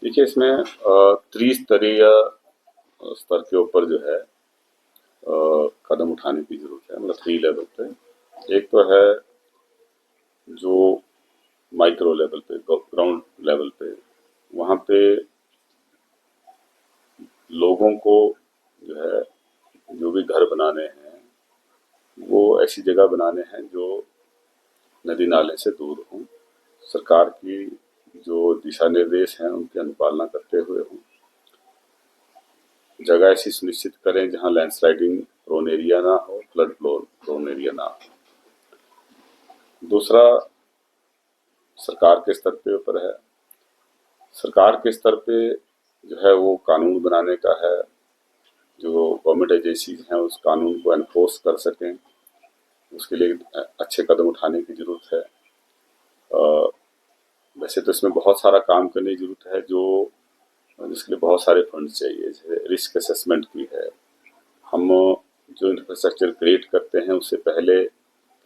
देखिए इसमें त्रिस्तरीय स्तर के ऊपर जो है कदम उठाने की जरूरत है, मतलब 3 लेवल पे। एक तो है जो माइक्रो लेवल पे, ग्राउंड लेवल पे, वहाँ पे लोगों को जो है जो भी घर बनाने हैं वो ऐसी जगह बनाने हैं जो नदी नाले से दूर हों, सरकार की जो दिशा निर्देश हैं उनकी अनुपालना करते हुए हों, जगह ऐसी सुनिश्चित करें जहां लैंडस्लाइडिंग प्रोन एरिया ना हो, फ्लड प्रोन एरिया ना हो। दूसरा सरकार के स्तर पे ऊपर है, सरकार के स्तर पे जो है वो कानून बनाने का है, जो गवर्नमेंट एजेंसीज हैं उस कानून को एनफोर्स कर सकें, उसके लिए अच्छे कदम उठाने की जरूरत है। वैसे तो इसमें बहुत सारा काम करने की जरूरत है, जो जिसके लिए बहुत सारे फंड चाहिए, जैसे रिस्क असेसमेंट की है। हम जो इंफ्रास्ट्रक्चर क्रिएट करते हैं उससे पहले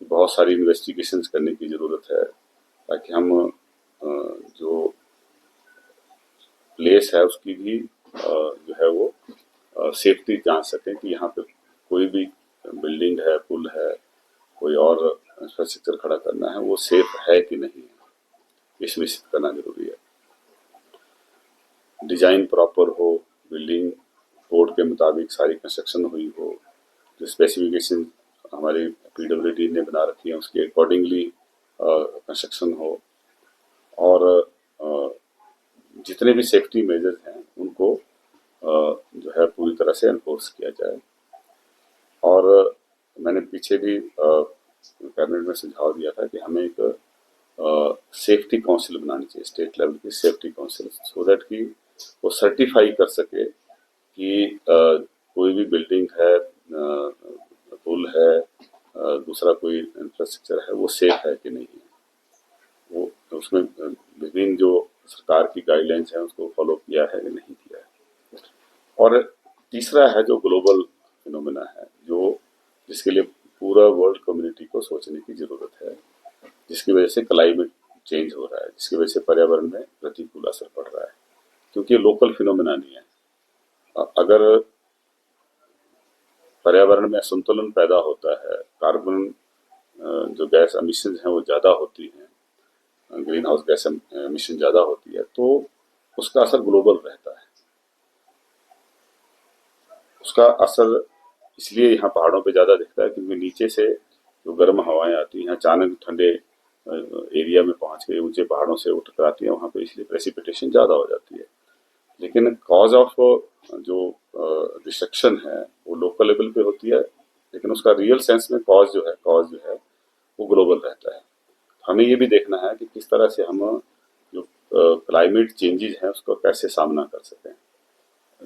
बहुत सारी इन्वेस्टिगेशंस करने की ज़रूरत है, ताकि हम जो प्लेस है उसकी भी जो है वो सेफ्टी जान सकें कि यहाँ पे कोई भी बिल्डिंग है, पुल है, कोई और इंफ्रास्ट्रक्चर खड़ा करना है वो सेफ है कि नहीं, ये सुनिश्चित करना जरूरी है। डिजाइन प्रॉपर हो, बिल्डिंग कोड के मुताबिक सारी कंस्ट्रक्शन हुई हो, जो स्पेसिफिकेशन हमारे पीडब्ल्यूडी ने बना रखी है उसके अकॉर्डिंगली कंस्ट्रक्शन हो, और जितने भी सेफ्टी मेजर्स हैं उनको जो है पूरी तरह से एनफोर्स किया जाए। और मैंने पीछे भी कैबिनेट में सुझाव दिया था कि हमें एक सेफ्टी काउंसिल बनानी चाहिए, स्टेट लेवल की सेफ्टी काउंसिल, सो दैट कि वो सर्टिफाई कर सके कि कोई भी बिल्डिंग है, पुल है, दूसरा कोई इंफ्रास्ट्रक्चर है वो सेफ है कि नहीं है। वो उसमें विभिन्न जो सरकार की गाइडलाइंस है उसको फॉलो किया है कि नहीं किया है। और तीसरा है जो ग्लोबल फिनोमेना है, जो जिसके लिए पूरा वर्ल्ड कम्युनिटी को सोचने की जरूरत है, जिसकी वजह से क्लाइमेट चेंज हो रहा है, जिसकी वजह से पर्यावरण में प्रतिकूल असर पड़ रहा है, क्योंकि लोकल फिनोमेना नहीं है। अगर पर्यावरण में असंतुलन पैदा होता है, कार्बन जो गैस एमिशन है वो ज्यादा होती है, ग्रीन हाउस गैस एमिशन ज्यादा होती है, तो उसका असर ग्लोबल रहता है। उसका असर इसलिए यहाँ पहाड़ों पे ज्यादा दिखता है क्योंकि नीचे से जो गर्म हवाएं आती हैं अचानक ठंडे एरिया में पहुंच के ऊंचे पहाड़ों से वो टकराती हैं वहां पे, इसलिए प्रेसिपिटेशन ज्यादा हो जाती है। लेकिन कॉज ऑफ जो डिस्ट्रक्शन है वो लोकल लेवल पे होती है, लेकिन उसका रियल सेंस में कॉज जो है वो ग्लोबल रहता है। हमें ये भी देखना है कि किस तरह से हम जो क्लाइमेट चेंजेस हैं उसको कैसे सामना कर सकें।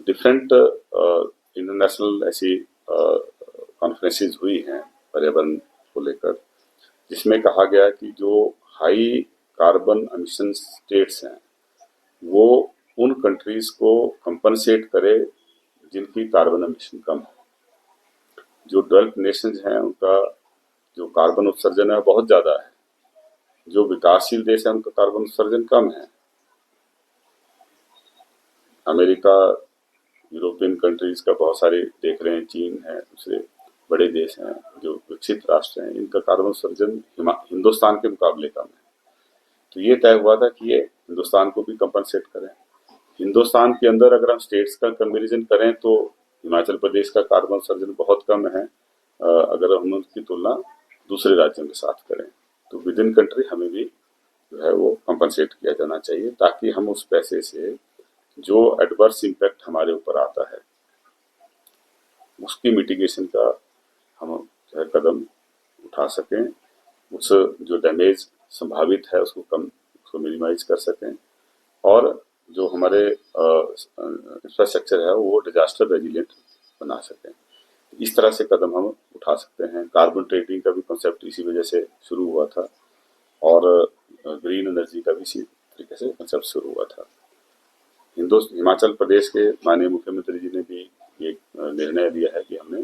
डिफरेंट इंटरनेशनल ऐसी कॉन्फ्रेंसेस हुई हैं पर्यावरण को लेकर, जिसमें कहा गया कि जो हाई कार्बन एमिशन स्टेट्स हैं वो उन कंट्रीज को कंपनसेट करे जिनकी कार्बन एमिशन कम है। जो डेवलप्ड नेशंस हैं उनका जो कार्बन उत्सर्जन है बहुत ज्यादा है, जो विकासशील देश है उनका कार्बन उत्सर्जन कम है। अमेरिका, यूरोपियन कंट्रीज का बहुत सारे देख रहे हैं, चीन है, दूसरे बड़े देश हैं जो विकसित राष्ट्र हैं, इनका कार्बन उत्सर्जन हिंदुस्तान के मुकाबले कम है। तो ये तय हुआ था कि ये हिंदुस्तान को भी कंपनसेट करें। हिंदुस्तान के अंदर अगर हम स्टेट्स का कंपेरिजन करें तो हिमाचल प्रदेश का कार्बन उत्सर्जन बहुत कम है, अगर हम उसकी तुलना दूसरे राज्यों के साथ करें। तो विद इन कंट्री हमें भी जो है वो कंपनसेट किया जाना चाहिए, ताकि हम उस पैसे से जो एडवर्स इम्पैक्ट हमारे ऊपर आता है उसकी मिटिगेशन का हम जो है कदम उठा सकें, उस जो डैमेज संभावित है उसको मिनिमाइज कर सकें, और जो हमारे इंफ्रास्ट्रक्चर है वो डिजास्टर रेजिलिएंट बना सकें। इस तरह से कदम हम उठा सकते हैं। कार्बन ट्रेडिंग का भी कॉन्सेप्ट इसी वजह से शुरू हुआ था, और ग्रीन एनर्जी का भी इसी तरीके से कॉन्सेप्ट शुरू हुआ था। हिमाचल प्रदेश के माननीय मुख्यमंत्री जी ने भी एक निर्णय लिया है कि हमने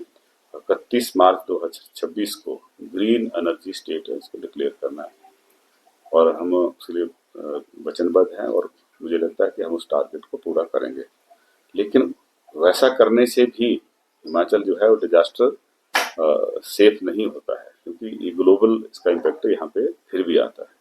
31 मार्च 2026 को ग्रीन एनर्जी स्टेट है इसको डिक्लेयर करना है, और हम उसके लिए वचनबद्ध हैं और मुझे लगता है कि हम उस टारगेट को पूरा करेंगे। लेकिन वैसा करने से भी हिमाचल जो है वो डिजास्टर सेफ नहीं होता है, क्योंकि ये ग्लोबल इसका इम्पैक्ट यहाँ पे फिर भी आता है।